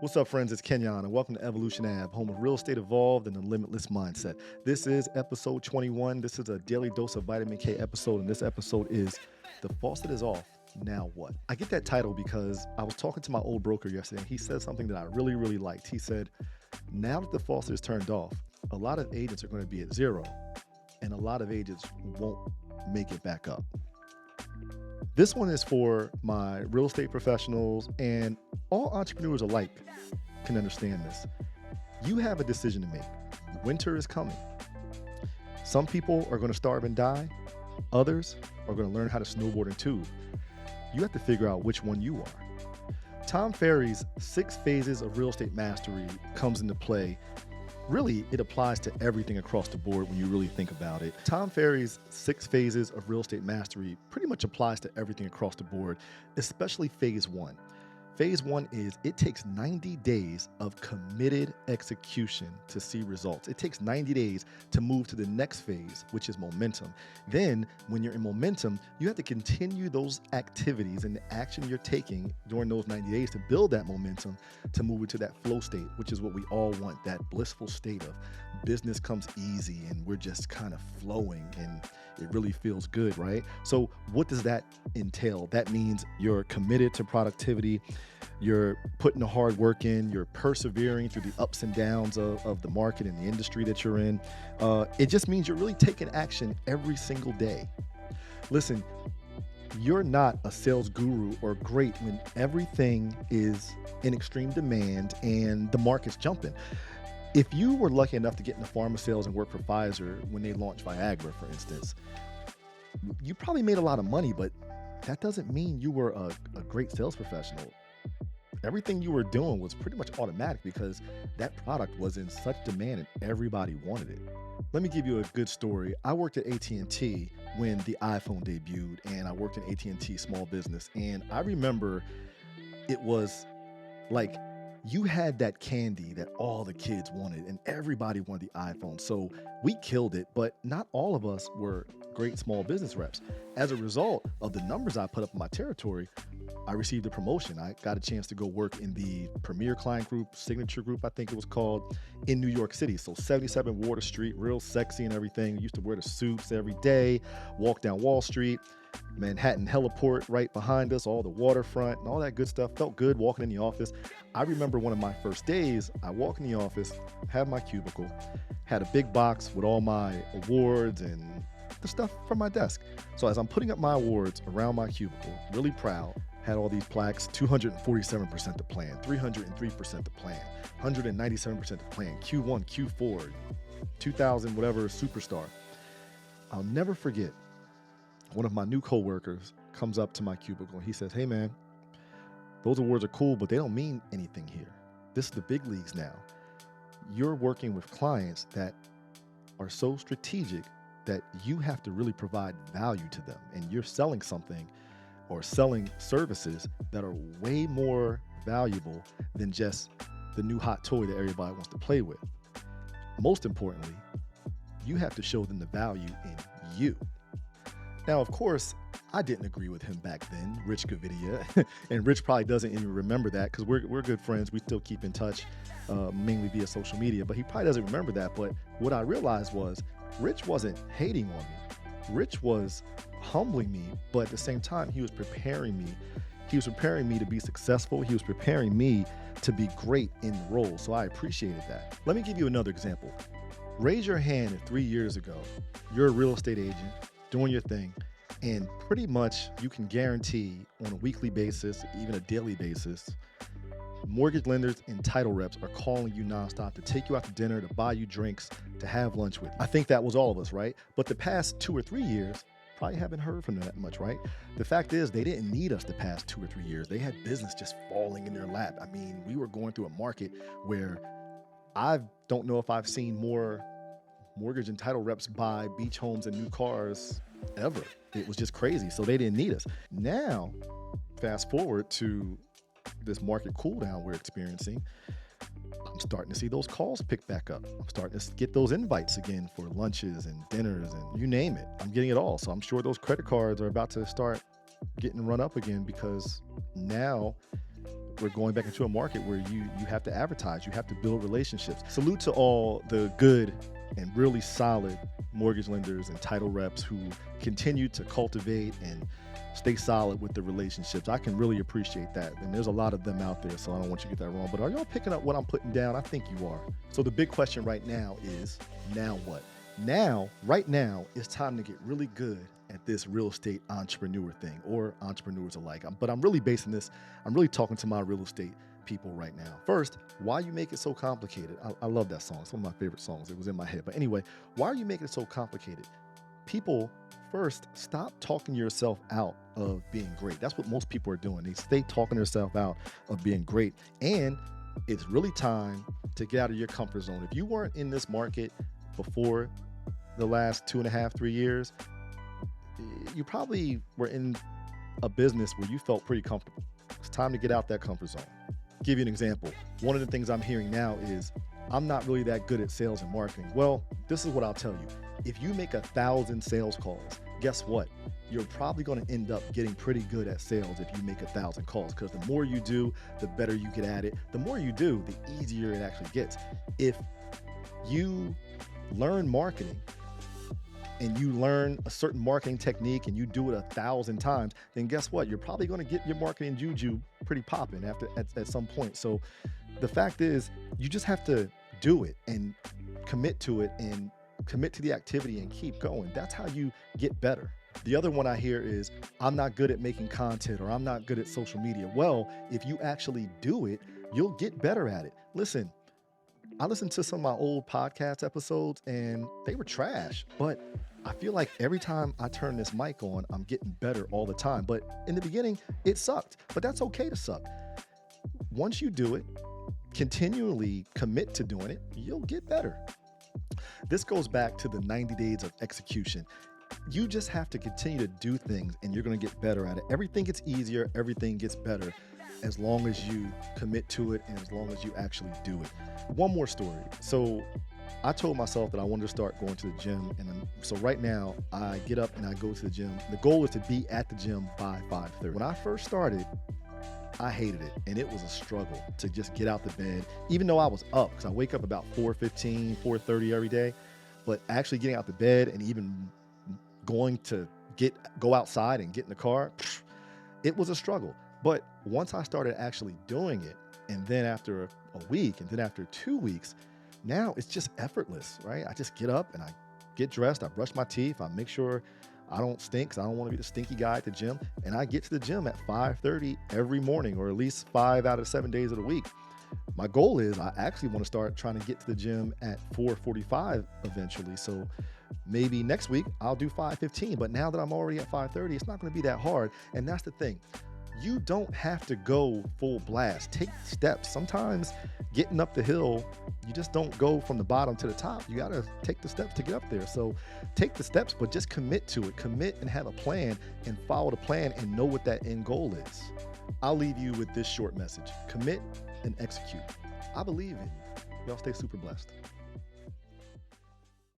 What's up, friends? It's Kenyon, and welcome to Evolution Ave, home of real estate evolved and a limitless mindset. This is episode 21. This is a daily dose of vitamin K episode, and this episode is The Faucet is Off. Now what? I get that title because I was talking to my old broker yesterday, and he said something that I really liked. He said, now that the faucet is turned off, a lot of agents are going to be at zero, and a lot of agents won't make it back up. This one is for my real estate professionals, and all entrepreneurs alike can understand this. You have a decision to make. Winter is coming. Some people are going to starve and die. Others are going to learn how to snowboard and tube. You have to figure out which one you are. Tom Ferry's 6 phases of real estate mastery comes into play. Really, it applies to everything across the board when you really think about it. Tom Ferry's 6 phases of real estate mastery pretty much applies to everything across the board, especially phase 1. Phase 1 is it takes 90 days of committed execution to see results. It takes 90 days to move to the next phase, which is momentum. Then, when you're in momentum, you have to continue those activities and the action you're taking during those 90 days to build that momentum to move into that flow state, which is what we all want, that blissful state of business comes easy and we're just kind of flowing and it really feels good, right? So what does that entail? That means you're committed to productivity, you're putting the hard work in, you're persevering through the ups and downs of the market and the industry that you're in. It just means you're really taking action every single day. Listen, you're not a sales guru or great when everything is in extreme demand and the market's jumping. If you were lucky enough to get into pharma sales and work for Pfizer when they launched Viagra, for instance, you probably made a lot of money, but that doesn't mean you were a great sales professional. Everything you were doing was pretty much automatic because that product was in such demand and everybody wanted it. Let me give you a good story. I worked at AT&T when the iPhone debuted, and I worked in AT&T small business. And I remember it was like you had that candy that all the kids wanted and everybody wanted the iPhone. So we killed it, but not all of us were great small business reps. As a result of the numbers I put up in my territory, I received a promotion. I got a chance to go work in the Premier Client Group, Signature Group, I think it was called, in New York City. So 77 Water Street, real sexy and everything. Used to wear the suits every day, walk down Wall Street, Manhattan Heliport right behind us, all the waterfront and all that good stuff. Felt good walking in the office. I remember one of my first days, I walk in the office, have my cubicle, had a big box with all my awards and the stuff from my desk. So as I'm putting up my awards around my cubicle, really proud, had all these plaques, 247% the plan, 303% the plan, 197% the plan, Q1, Q4, 2000, whatever, superstar. I'll never forget, one of my new coworkers comes up to my cubicle. He says, hey man, those awards are cool, but they don't mean anything here. This is the big leagues now. You're working with clients that are so strategic that you have to really provide value to them. And you're selling something or selling services that are way more valuable than just the new hot toy that everybody wants to play with. Most importantly, you have to show them the value in you. Now, of course, I didn't agree with him back then, Rich Gavidia, and Rich probably doesn't even remember that because we're good friends. We still keep in touch, mainly via social media, but he probably doesn't remember that. But what I realized was Rich wasn't hating on me. Rich was humbling me, but at the same time, he was preparing me. He was preparing me to be successful. He was preparing me to be great in the role. So I appreciated that. Let me give you another example. Raise your hand if 3 years ago, you're a real estate agent doing your thing, and pretty much you can guarantee on a weekly basis, even a daily basis, mortgage lenders and title reps are calling you nonstop to take you out to dinner, to buy you drinks, to have lunch with you. I think that was all of us, right? But the past 2 or 3 years, probably haven't heard from them that much, right? The fact is they didn't need us the past 2 or 3 years. They had business just falling in their lap. I mean, we were going through a market where I don't know if I've seen more mortgage and title reps buy beach homes and new cars ever. It was just crazy. So they didn't need us. Now, fast forward to this market cool down we're experiencing. I'm starting to see those calls pick back up. I'm starting to get those invites again for lunches and dinners and you name it. I'm getting it all. So I'm sure those credit cards are about to start getting run up again because now we're going back into a market where you have to advertise, you have to build relationships. Salute to all the good and really solid mortgage lenders and title reps who continue to cultivate and stay solid with the relationships. I can really appreciate that. And there's a lot of them out there, so I don't want you to get that wrong. But are y'all picking up what I'm putting down? I think you are. So the big question right now is, now what? Right now, it's time to get really good at this real estate entrepreneur thing, or entrepreneurs alike. But I'm really talking to my real estate people right now. First, why you make it so complicated? I love that song. It's one of my favorite songs. It was in my head. But anyway, why are you making it so complicated? People, first, stop talking yourself out of being great. That's what most people are doing. They stay talking themselves out of being great. And it's really time to get out of your comfort zone. If you weren't in this market before the last 2.5, 3 years, you probably were in a business where you felt pretty comfortable. It's time to get out that comfort zone. Give you an example. One of the things I'm hearing now is, I'm not really that good at sales and marketing. Well, this is what I'll tell you. If you make 1,000 sales calls, guess what? You're probably going to end up getting pretty good at sales if you make 1,000 calls, because the more you do, the better you get at it. The more you do, the easier it actually gets. If you learn marketing and you learn a certain marketing technique and you do it 1,000 times, then guess what? You're probably going to get your marketing juju pretty popping at some point. So the fact is, you just have to do it and commit to it and commit to the activity and keep going. That's how you get better. The other one I hear is, I'm not good at making content, or I'm not good at social media. Well, if you actually do it, you'll get better at it. Listen, I listened to some of my old podcast episodes and they were trash, but I feel like every time I turn this mic on, I'm getting better all the time. But in the beginning, it sucked, but that's okay to suck. Once you do it, continually commit to doing it, you'll get better. This goes back to the 90 days of execution. You just have to continue to do things and you're going to get better at it. Everything gets easier, everything gets better as long as you commit to it and as long as you actually do it. One more story. So I told myself that I wanted to start going to the gym. So right now I get up and I go to the gym. The goal is to be at the gym by 5:30. When I first started, I hated it, and it was a struggle to just get out the bed, even though I was up, because I wake up about 4:15, 4:30 every day. But actually getting out the bed and even going to go outside and get in the car, it was a struggle. But once I started actually doing it, and then after a week, and then after 2 weeks, now it's just effortless, right? I just get up and I get dressed, I brush my teeth, I make sure I don't stink, because I don't want to be the stinky guy at the gym. And I get to the gym at 5:30 every morning, or at least 5 out of 7 days of the week. My goal is, I actually want to start trying to get to the gym at 4:45 eventually. So maybe next week I'll do 5:15. But now that I'm already at 5:30, it's not going to be that hard. And that's the thing. You don't have to go full blast. Take steps. Sometimes getting up the hill, you just don't go from the bottom to the top. You got to take the steps to get up there. So take the steps, but just commit to it. Commit and have a plan and follow the plan and know what that end goal is. I'll leave you with this short message. Commit and execute. I believe in you. Y'all stay super blessed.